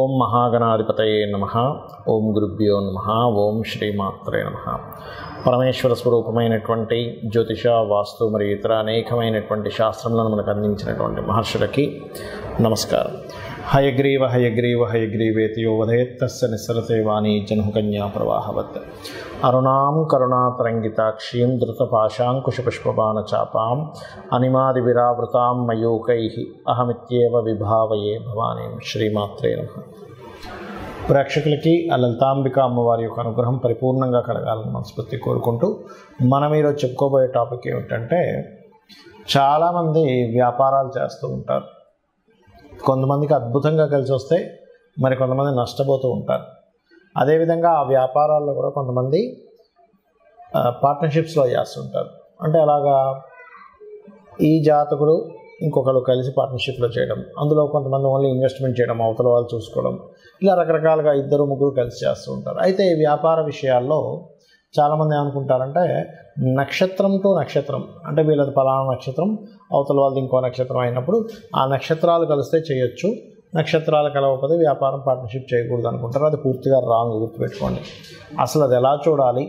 ఓం మహాగణాధిపతయే నమః. ఓం గురుభ్యో నమః. ఓం శ్రీమాత్రే నమః. పరమేశ్వర స్వరూపమైనటువంటి జ్యోతిష, వాస్తు మరియు ఇతర అనేకమైనటువంటి శాస్త్రములను మనకు అందించినటువంటి మహర్షులకి నమస్కారం. హయగ్రీవ హయగ్రీవ హయగ్రీవేతి యో వదేత్ తస్య నిస్సరతే వాణీ జన్హుకన్యా ప్రవాహవత్. అరుణాం కరుణాతరంగితాక్షీం ధృతపాశాంకుశపుష్పబాణచాపాం అనిమాదివిరావృతాం మయూకైః అహమిత్యేవ విభావయే భవానీం. శ్రీమాత్రే నమః. ప్రేక్షకులకి ఆ లలితాంబిక అమ్మవారి యొక్క అనుగ్రహం పరిపూర్ణంగా కలగాలని మనస్ఫూర్తి కోరుకుంటూ మనం ఈరోజు చెప్పుకోబోయే టాపిక్ ఏమిటంటే, చాలామంది వ్యాపారాలు చేస్తూ ఉంటారు. కొంతమందికి అద్భుతంగా కలిసి వస్తే మరి కొంతమంది నష్టపోతూ ఉంటారు. అదేవిధంగా ఆ వ్యాపారాల్లో కూడా కొంతమంది పార్ట్నర్షిప్స్లో చేస్తుంటారు. అంటే అలాగా ఈ జాతకుడు ఇంకొకరు కలిసి పార్ట్నర్షిప్లో చేయడం, అందులో కొంతమంది ఓన్లీ ఇన్వెస్ట్మెంట్ చేయడం, అవతల వాళ్ళు చూసుకోవడం, ఇలా రకరకాలుగా ఇద్దరు ముగ్గురు కలిసి చేస్తూ ఉంటారు. అయితే ఈ వ్యాపార విషయాల్లో చాలామంది ఏమనుకుంటారంటే, నక్షత్రం టు నక్షత్రం, అంటే వీళ్ళది పలానా నక్షత్రం, అవతల వాళ్ళది ఇంకో నక్షత్రం అయినప్పుడు ఆ నక్షత్రాలు కలిస్తే చేయొచ్చు, నక్షత్రాలు కలవకపోతే వ్యాపారం పార్ట్నర్షిప్ చేయకూడదు అనుకుంటారు. అది పూర్తిగా రాంగ్. గుర్తుపెట్టుకోండి. అసలు అది ఎలా చూడాలి?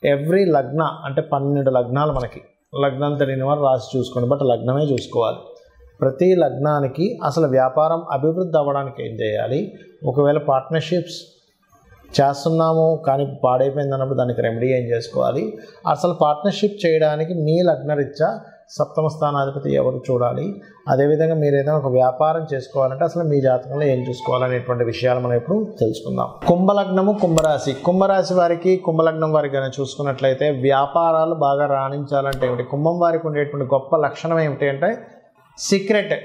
ఎవ్రీ లగ్న అంటే 12 లగ్నాలు మనకి, లగ్నం తెలియని వారు రాసి చూసుకోండి, బట్ లగ్నమే చూసుకోవాలి. ప్రతి లగ్నానికి అసలు వ్యాపారం అభివృద్ధి అవ్వడానికి ఏం చేయాలి, ఒకవేళ పార్ట్నర్షిప్స్ చేస్తున్నాము కానీ పాడైపోయింది అన్నప్పుడు దానికి రెమెడీ ఏం చేసుకోవాలి, అసలు పార్ట్నర్షిప్ చేయడానికి మీ లగ్నరీత్యా సప్తమ స్థానాధిపతి ఎవరు చూడాలి, అదేవిధంగా మీరు ఏదైనా ఒక వ్యాపారం చేసుకోవాలంటే అసలు మీ జాతకంలో ఏం చూసుకోవాలనేటువంటి విషయాలు మనం ఇప్పుడు తెలుసుకుందాం. కుంభలగ్నము, కుంభరాశి. కుంభరాశి వారికి, కుంభలగ్నం వారికి కానీ చూసుకున్నట్లయితే వ్యాపారాలు బాగా రాణించాలంటే ఏమిటి, కుంభం వారికి ఉండేటువంటి గొప్ప లక్షణం ఏమిటి అంటే సీక్రెట్.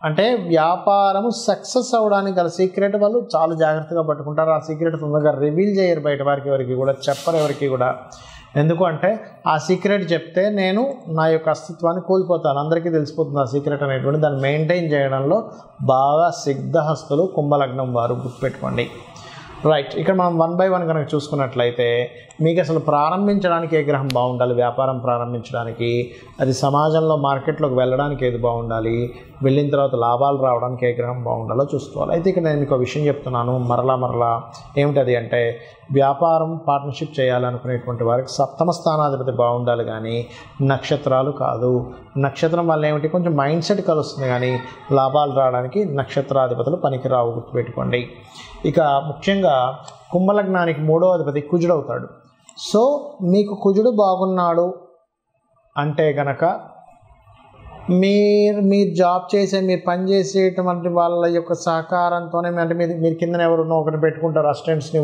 అంటే వ్యాపారము సక్సెస్ అవ్వడానికి గల సీక్రెట్ వాళ్ళు చాలా జాగ్రత్తగా పట్టుకుంటారు. ఆ సీక్రెట్ తొందరగా రివీల్ చేయరు, బయట వారికి ఎవరికి కూడా చెప్పరు, ఎవరికి కూడా. ఎందుకు అంటే ఆ సీక్రెట్ చెప్తే నేను నా యొక్క అస్తిత్వాన్ని కోల్పోతాను, అందరికీ తెలిసిపోతుంది ఆ సీక్రెట్ అనేటువంటి. దాన్ని మెయింటైన్ చేయడంలో బాగా సిద్ధహస్తులు కుంభలగ్నం వారు. గుర్తుపెట్టుకోండి. రైట్. ఇక్కడ మనం 1 by 1 కనుక చూసుకున్నట్లయితే మీకు అసలు ప్రారంభించడానికి ఏ గ్రహం బాగుండాలి, వ్యాపారం ప్రారంభించడానికి, అది సమాజంలో మార్కెట్లోకి వెళ్ళడానికి ఏది బాగుండాలి, వెళ్ళిన తర్వాత లాభాలు రావడానికి ఏ గ్రహం బాగుండాలో చూసుకోవాలి. అయితే ఇక్కడ నేను మీకు ఒక విషయం చెప్తున్నాను మరలా ఏమిటది అంటే, వ్యాపారం పార్ట్నర్షిప్ చేయాలనుకునేటువంటి వారికి సప్తమ స్థానాధిపతి బాగుండాలి కానీ నక్షత్రాలు కాదు. నక్షత్రం వల్ల ఏమిటి, కొంచెం మైండ్ సెట్ కలుస్తుంది కానీ లాభాలు రావడానికి నక్షత్రాధిపతులు పనికిరావు. గుర్తుపెట్టుకోండి. ఇక ముఖ్యంగా కుంభలగ్నానికి 3వ అధిపతి కుజుడు అవుతాడు. సో మీకు కుజుడు బాగున్నాడు అంటే కనుక మీరు జాబ్ చేసే, మీరు పనిచేసేటువంటి వాళ్ళ యొక్క సహకారంతోనే, అంటే మీరు కింద ఎవరినో ఒకటి పెట్టుకుంటారు అసిస్టెంట్స్ని,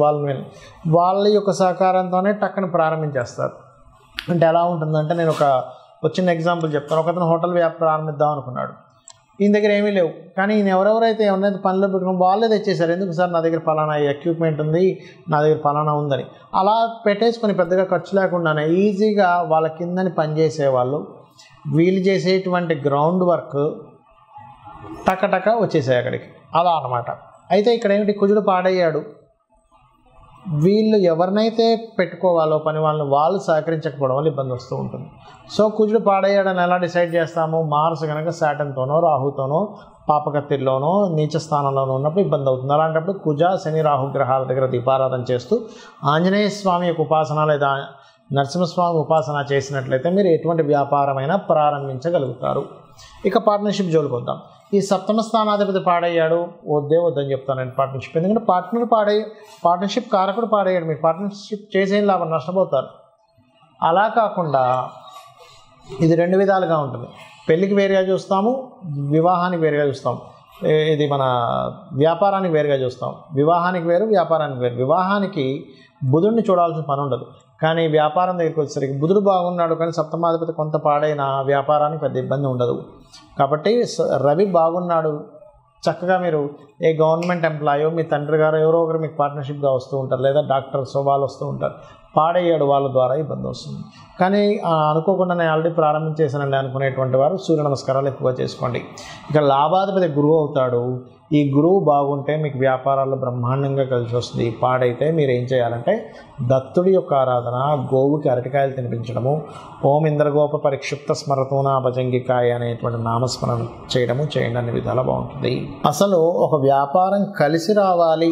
వాళ్ళ యొక్క సహకారంతోనే టక్కన ప్రారంభించేస్తారు. అంటే ఎలా ఉంటుందంటే, నేను ఒక చిన్న ఎగ్జాంపుల్ చెప్తాను. ఒకతను హోటల్ ప్రారంభిద్దాం అనుకున్నాడు. ఈయన దగ్గర ఏమీ లేవు, కానీ ఈయన ఎవరెవరైతే ఏమన్నా పనిలో పెట్టుకుని వాళ్ళే తెచ్చేశారు. ఎందుకు సార్, నా దగ్గర ఫలానా ఎక్విప్మెంట్ ఉంది, నా దగ్గర ఫలానా ఉందని. అలా పెట్టేసుకొని పెద్దగా ఖర్చు లేకుండానే ఈజీగా వాళ్ళ కిందని పనిచేసేవాళ్ళు, వీళ్ళు చేసేటువంటి గ్రౌండ్ వర్క్ టక వచ్చేసాయి అక్కడికి. అలా అన్నమాట. అయితే ఇక్కడ ఏమిటి, కుజుడు పాడయ్యాడు. వీళ్ళు ఎవరినైతే పెట్టుకోవాలో పని వాళ్ళు సహకరించకపోవడం వల్ల ఇబ్బంది వస్తూ ఉంటుంది. సో కుజుడు పాడయ్యాడని ఎలా డిసైడ్ చేస్తాము, మార్స్ కనుక శాటన్తోనో రాహుతోనో పాపకత్తిలోనో నీచ స్థానంలోనో ఉన్నప్పుడు ఇబ్బంది అవుతుంది. అలాంటప్పుడు కుజ, శని, రాహు గ్రహాల దగ్గర దీపారాధన చేస్తూ ఆంజనేయ స్వామి యొక్క ఉపాసన లేదా నరసింహస్వామి ఉపాసన చేసినట్లయితే మీరు ఎటువంటి వ్యాపారమైనా ప్రారంభించగలుగుతారు. ఇక పార్ట్నర్షిప్ జోలికి వద్దాం. ఈ సప్తమ స్థానాధిపతి పాడయ్యాడు, వద్దని చెప్తానండి పార్ట్నర్షిప్. ఎందుకంటే పార్ట్నర్షిప్ కారకుడు పాడయ్యాడు. మీరు పార్ట్నర్షిప్ చేసేం లాభం, నష్టపోతారు. అలా కాకుండా ఇది 2 విధాలుగా ఉంటుంది. పెళ్ళికి వేరుగా చూస్తాము, వివాహానికి వేరుగా చూస్తాం. ఇది మన వ్యాపారానికి వేరుగా చూస్తాం. వివాహానికి వేరు, వ్యాపారానికి వేరు. వివాహానికి బుధుడిని చూడాల్సిన పని ఉండదు, కానీ వ్యాపారం దగ్గరికి వచ్చేసరికి బుధుడు బాగున్నాడు కానీ సప్తమాధిపతి కొంత పాడైన వ్యాపారానికి పెద్ద ఇబ్బంది ఉండదు. కాబట్టి రవి బాగున్నాడు, చక్కగా మీరు ఏ గవర్నమెంట్ ఎంప్లాయో, మీ తండ్రి గారు ఎవరో ఒకరు మీకు పార్ట్నర్షిప్గా వస్తూ ఉంటారు, లేదా డాక్టర్స్ వాళ్ళు వస్తూ ఉంటారు. పాడయ్యాడు, వాళ్ళ ద్వారా ఇబ్బంది వస్తుంది. కానీ అనుకోకుండా నేను ఆల్రెడీ ప్రారంభించేసానండి అనుకునేటువంటి వారు సూర్య నమస్కారాలు ఎక్కువగా చేసుకోండి. ఇక లాభాధిపతి గురువు అవుతాడు. ఈ గురువు బాగుంటే మీకు వ్యాపారాల్లో బ్రహ్మాండంగా కలిసి వస్తుంది. పాడైతే మీరు ఏం చేయాలంటే దత్తుడి యొక్క ఆరాధన, గోవుకి అరటికాయలు తినిపించడము, ఓం ఇంద్రగోప పరిక్షిప్త స్మరతోన భజంగికాయ అనేటువంటి నామస్మరణ చేయండి. అన్ని విధాలా బాగుంటుంది. అసలు ఒక వ్యాపారం కలిసి రావాలి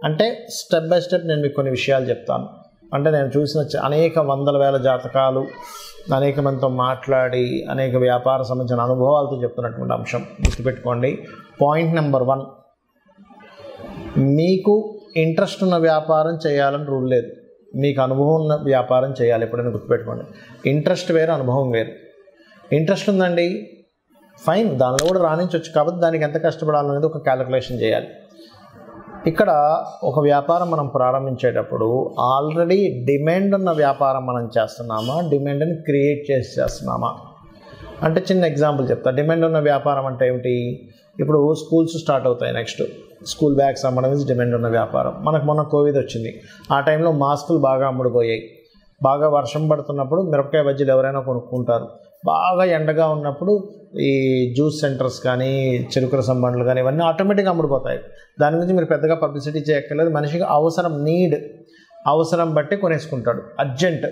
అంటే స్టెప్ బై స్టెప్ నేను మీకు కొన్ని విషయాలు చెప్తాను. అంటే నేను చూసిన అనేక వందల వేల జాతకాలు, అనేక మందితో మాట్లాడి అనేక వ్యాపార సంబంధించిన అనుభవాలతో చెప్తున్నటువంటి అంశం గుర్తుపెట్టుకోండి. పాయింట్ నెంబర్ 1, మీకు ఇంట్రెస్ట్ ఉన్న వ్యాపారం చేయాలని రూల్ లేదు. మీకు అనుభవం ఉన్న వ్యాపారం చేయాలి. ఎప్పుడైనా గుర్తుపెట్టుకోండి. ఇంట్రెస్ట్ వేరు, అనుభవం వేరు. ఇంట్రెస్ట్ ఉందండి, ఫైన్, దానిలో కూడా రాణించవచ్చు. కాబట్టి దానికి ఎంత కష్టపడాలనేది ఒక క్యాలిక్యులేషన్ చేయాలి. ఇక్కడ ఒక వ్యాపారం మనం ప్రారంభించేటప్పుడు ఆల్రెడీ డిమాండ్ ఉన్న వ్యాపారం మనం చేస్తున్నామా, డిమాండ్ని క్రియేట్ చేస్తున్నామా అంటే చిన్న ఎగ్జాంపుల్ చెప్తా. డిమాండ్ ఉన్న వ్యాపారం అంటే ఏమిటి? ఇప్పుడు స్కూల్స్ స్టార్ట్ అవుతాయి. నెక్స్ట్ స్కూల్ బ్యాగ్స్ అమ్మడం ఇస్ డిమాండ్ ఉన్న వ్యాపారం. మనకు మొన్న కోవిడ్ వచ్చింది. ఆ టైంలో మాస్కులు బాగా అమ్ముడుపోయాయి. బాగా వర్షం పడుతున్నప్పుడు మిరపకాయ బజ్జీలు ఎవరైనా కొనుక్కుంటారు. బాగా ఎండగా ఉన్నప్పుడు ఈ జ్యూస్ సెంటర్స్ కానీ, చెరుకు రసం బండ్లు కానీ ఇవన్నీ ఆటోమేటిక్గా అమ్ముడుపోతాయి. దాని గురించి మీరు పెద్దగా పబ్లిసిటీ చేయక్కర్లేదు. మనిషికి అవసరం, అవసరం బట్టి కొనేసుకుంటాడు. అర్జెంట్.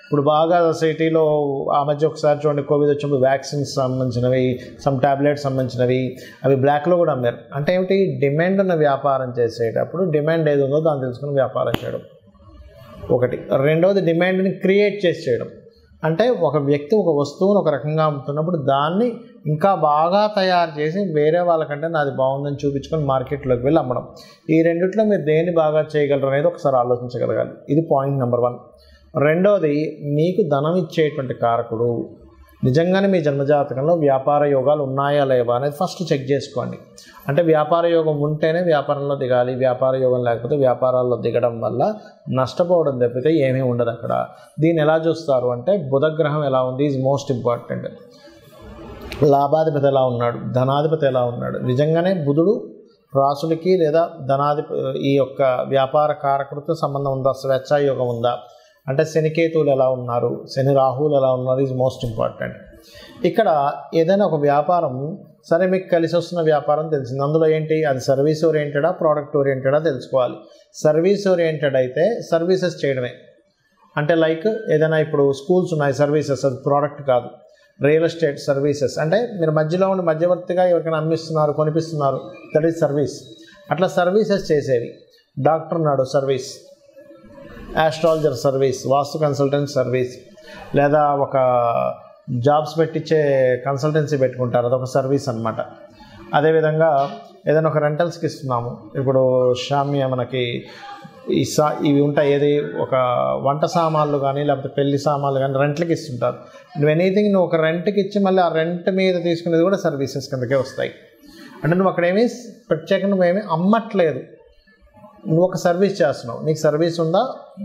ఇప్పుడు బాగా సిటీలో ఆ మధ్య ఒకసారి చూడండి, కోవిడ్ వచ్చినప్పుడు వ్యాక్సిన్స్ సంబంధించినవి, సమ్ టాబ్లెట్స్ సంబంధించినవి అవి బ్లాక్లో కూడా అమ్మారు. అంటే ఏమిటి? డిమాండ్ ఉన్న వ్యాపారం చేసేటప్పుడు డిమాండ్ ఏది ఉందో దాన్ని తెలుసుకుని వ్యాపారం చేయడం ఒకటి. రెండవది డిమాండ్ని క్రియేట్ చేయడం. అంటే ఒక వ్యక్తి ఒక వస్తువును ఒక రకంగా అమ్ముతున్నప్పుడు దాన్ని ఇంకా బాగా తయారు చేసి వేరే వాళ్ళకంటే నాది బాగుందని చూపించుకొని మార్కెట్లోకి వెళ్ళి అమ్మడం. ఈ రెండిట్లో మీరు దేన్ని బాగా చేయగలరు అనేది ఒకసారి ఆలోచించగలగాలి. ఇది పాయింట్ నెంబర్ 1. రెండవది, మీకు ధనం ఇచ్చేటువంటి కారకుడు నిజంగానే మీ జన్మజాతకంలో వ్యాపార యోగాలు ఉన్నాయా లేవా అనేది ఫస్ట్ చెక్ చేసుకోండి. అంటే వ్యాపార యోగం ఉంటేనే వ్యాపారంలో దిగాలి. వ్యాపార యోగం లేకపోతే వ్యాపారాల్లో దిగడం వల్ల నష్టపోవడం తప్పితే ఏమీ ఉండదు అక్కడ. దీన్ని ఎలా చూస్తారు అంటే బుధగ్రహం ఎలా ఉంది ఈజ్ మోస్ట్ ఇంపార్టెంట్. లాభాధిపతి ఎలా ఉన్నాడు, ధనాధిపతి ఎలా ఉన్నాడు. నిజంగానే బుధుడు రాసులకి లేదా ఈ యొక్క వ్యాపార కారకుడితో సంబంధం ఉందా, స్వేచ్ఛాయోగం ఉందా, అంటే శనికేతువులు ఎలా ఉన్నారు, శని రాహువులు ఎలా ఉన్నారు ఈజ్ మోస్ట్ ఇంపార్టెంట్. ఇక్కడ ఏదైనా ఒక వ్యాపారం సరే మీకు కలిసి వస్తున్న వ్యాపారం తెలిసింది. అందులో ఏంటి, అది సర్వీస్ ఓరియంటెడా ప్రోడక్ట్ ఓరియంటెడా తెలుసుకోవాలి. సర్వీస్ ఓరియంటెడ్ అయితే సర్వీసెస్ చేయడమే. అంటే లైక్ ఏదైనా ఇప్పుడు స్కూల్స్ ఉన్నాయి, సర్వీసెస్, అది ప్రోడక్ట్ కాదు. రియల్ ఎస్టేట్ సర్వీసెస్ అంటే మీరు మధ్యలో ఉండి మధ్యవర్తిగా ఎవరికైనా అమ్మిస్తున్నారు, కొనిపిస్తున్నారు, దట్ ఈజ్ సర్వీస్. అట్లా సర్వీసెస్ చేసేవి. డాక్టర్ ఉన్నాడు, సర్వీస్. ఆస్ట్రాలజర్ సర్వీస్, వాస్తు కన్సల్టెంట్ సర్వీస్, లేదా ఒక జాబ్స్ పెట్టించే కన్సల్టెన్సీ పెట్టుకుంటారు, అదొక సర్వీస్ అనమాట. అదేవిధంగా ఏదైనా ఒక రెంటల్స్కి ఇస్తున్నాము. ఇప్పుడు షామియా మనకి ఇవి ఉంటాయి, ఏది ఒక వంట సామాన్లు కానీ లేకపోతే పెళ్లి సామాన్లు కానీ రెంట్లకి ఇస్తుంటారు. నువ్వు ఎనీథింగ్ నువ్వు ఒక రెంట్కి ఇచ్చి మళ్ళీ ఆ రెంట్ మీద తీసుకునేది కూడా సర్వీసెస్ కిందకే వస్తాయి. అంటే నువ్వు అక్కడేమీ ప్రత్యేకంగా నువ్వేమీ అమ్మట్లేదు, నువ్వు ఒక సర్వీస్ చేస్తున్నావు. నీకు సర్వీస్ ఉందా,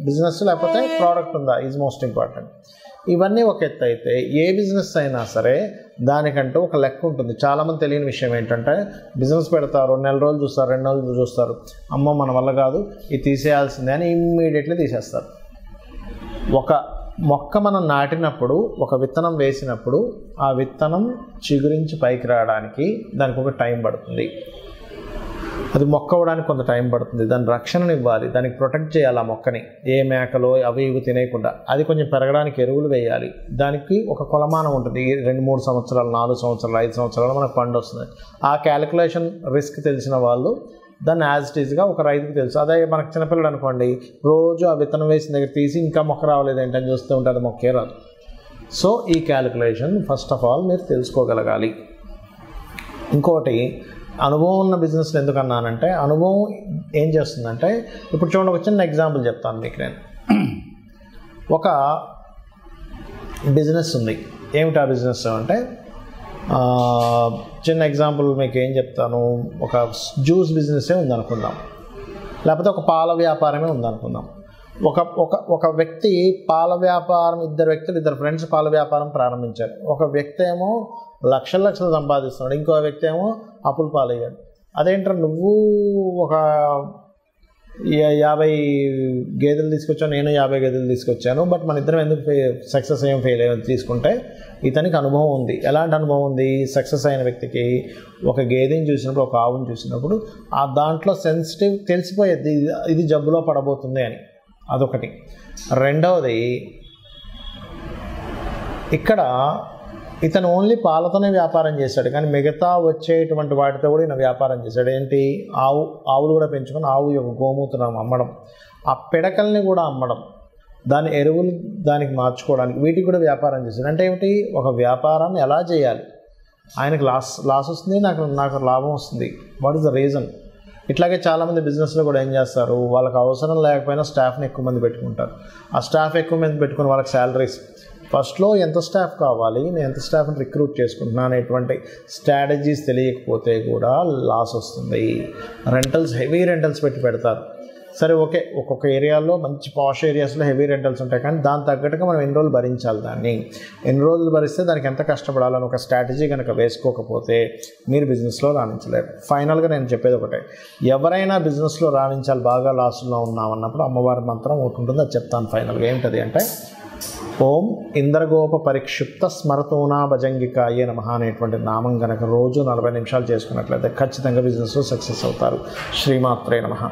బిజినెస్ లేకపోతే ప్రోడక్ట్ ఉందా ఈజ్ మోస్ట్ ఇంపార్టెంట్. ఇవన్నీ ఒక ఎత్తు అయితే ఏ బిజినెస్ అయినా సరే దానికంటూ ఒక లెక్క ఉంటుంది. చాలామంది తెలియని విషయం ఏంటంటే బిజినెస్ పెడతారు, 1 నెల రోజులు చూస్తారు, 2 నెలలు చూస్తారు, అమ్మో మన వల్ల కాదు ఇది తీసేయాల్సిందే అని ఇమ్మీడియట్లీ తీసేస్తారు. ఒక మొక్క మనం నాటినప్పుడు, ఒక విత్తనం వేసినప్పుడు ఆ విత్తనం చిగురించి పైకి రావడానికి దానికి ఒక టైం పడుతుంది. అది మొక్క అవ్వడానికి కొంత టైం పడుతుంది. దాని రక్షణను ఇవ్వాలి, దానికి ప్రొటెక్ట్ చేయాలి. ఆ మొక్కని ఏ మేకలో అవి ఇవి తినేయకుండా అది కొంచెం పెరగడానికి ఎరువులు వేయాలి. దానికి ఒక కొలమానం ఉంటుంది. 2-3 సంవత్సరాలు, 4 సంవత్సరాలు, 5 సంవత్సరాలు మనకు పండు వస్తుంది. ఆ క్యాలిక్యులేషన్ రిస్క్ తెలిసిన వాళ్ళు దాన్ని యాజ్ ఇట్ ఈజ్గా ఒక రైతుకు తెలుసు. అదే మనకు చిన్నపిల్లడు అనుకోండి, రోజు ఆ విత్తనం వేసిన దగ్గర తీసి ఇంకా మొక్క రావలేదు ఏంటని చూస్తూ ఉంటే అది మొక్కే రాదు. సో ఈ క్యాలిక్యులేషన్ ఫస్ట్ ఆఫ్ ఆల్ మీరు తెలుసుకోగలగాలి. ఇంకోటి, అనుభవం ఉన్న బిజినెస్లో ఎందుకన్నానంటే అనుభవం ఏం చేస్తుందంటే, ఇప్పుడు చూడండి ఒక చిన్న ఎగ్జాంపుల్ చెప్తాను మీకు. నేను ఒక బిజినెస్ ఉంది. ఏమిటి ఆ బిజినెస్ అంటే, చిన్న ఎగ్జాంపుల్ మీకు ఏం చెప్తాను, ఒక జ్యూస్ బిజినెసే ఉందనుకుందాం, లేకపోతే ఒక పాల వ్యాపారమే ఉందనుకుందాం. ఒక వ్యక్తి పాల వ్యాపారం, ఇద్దరు ఫ్రెండ్స్ పాల వ్యాపారం ప్రారంభించారు. ఒక వ్యక్తి ఏమో లక్షలు సంపాదిస్తున్నాడు, ఇంకో వ్యక్తి ఏమో అప్పుల పాలయ్యాడు. అదేంటారు, నువ్వు ఒక 50 గేదెలు తీసుకొచ్చాను, నేను 50 గేదెలు తీసుకొచ్చాను, బట్ మన ఇద్దరం ఎందుకు సక్సెస్ అయ్యాం ఫెయిల్ అయ్యాం తీసుకుంటే ఇతనికి అనుభవం ఉంది. ఎలాంటి అనుభవం ఉంది? సక్సెస్ అయిన వ్యక్తికి ఒక గేదెని చూసినప్పుడు, ఒక ఆవుని చూసినప్పుడు ఆ దాంట్లో సెన్సిటివ్ తెలిసిపోయేది, ఇది జబ్బులో పడబోతుంది అని. అదొకటి. రెండవది, ఇక్కడ ఇతను ఓన్లీ పాలతోనే వ్యాపారం చేశాడు, కానీ మిగతా వచ్చేటువంటి వాటితో కూడా ఈయన వ్యాపారం చేశాడు. ఏంటి? ఆవులు కూడా పెంచుకొని ఆవు యొక్క గోమూత్రం అమ్మడం, ఆ పిడకల్ని కూడా అమ్మడం, దాని ఎరువులు దానికి మార్చుకోవడానికి, వీటికి కూడా వ్యాపారం చేశాడు. అంటే ఏమిటి? ఒక వ్యాపారాన్ని ఎలా చేయాలి, ఆయనకు లాస్ వస్తుంది, నాకు లాభం వస్తుంది, వాట్ ఈస్ ద రీజన్? ఇట్లాగే చాలామంది బిజినెస్లో కూడా ఏం చేస్తారు, వాళ్ళకి అవసరం లేకపోయినా స్టాఫ్ని ఎక్కువ మంది పెట్టుకుంటారు. ఆ స్టాఫ్ ఎక్కువ మంది పెట్టుకుని వాళ్ళకి శాలరీస్, ఫస్ట్లో ఎంత స్టాఫ్ కావాలి, నేను ఎంత స్టాఫ్ని రిక్రూట్ చేసుకుంటున్నా అనేటువంటి స్ట్రాటజీస్ తెలియకపోతే కూడా లాస్ వస్తుంది. రెంటల్స్, హెవీ రెంటల్స్ పెడతారు. సరే ఓకే, ఒక్కొక్క ఏరియాలో మంచి పాష్ ఏరియాస్లో హెవీ రెంటల్స్ ఉంటాయి, కానీ దాని తగ్గట్టుగా మనం ఎన్ని రోజులు భరించాలి, దాన్ని ఎన్ని రోజులు భరిస్తే దానికి ఎంత కష్టపడాలని ఒక స్ట్రాటజీ కనుక వేసుకోకపోతే మీరు బిజినెస్లో రాణించలేరు. ఫైనల్గా నేను చెప్పేది ఒకటే, ఎవరైనా బిజినెస్లో రాణించాలి, బాగా లాస్లో ఉన్నామన్నప్పుడు అమ్మవారి మంత్రం ఒకటి ఉంటుంది, అది చెప్తాను ఫైనల్గా. ఏంటది అంటే, ఓం ఇంద్రగోప పరిక్షిప్త స్మరతోనా భజంగికాయే నమః అనేటువంటి నామం కనుక రోజు 40 నిమిషాలు చేసుకున్నట్లయితే ఖచ్చితంగా బిజినెస్లో సక్సెస్ అవుతారు. శ్రీమాత్రే నమః.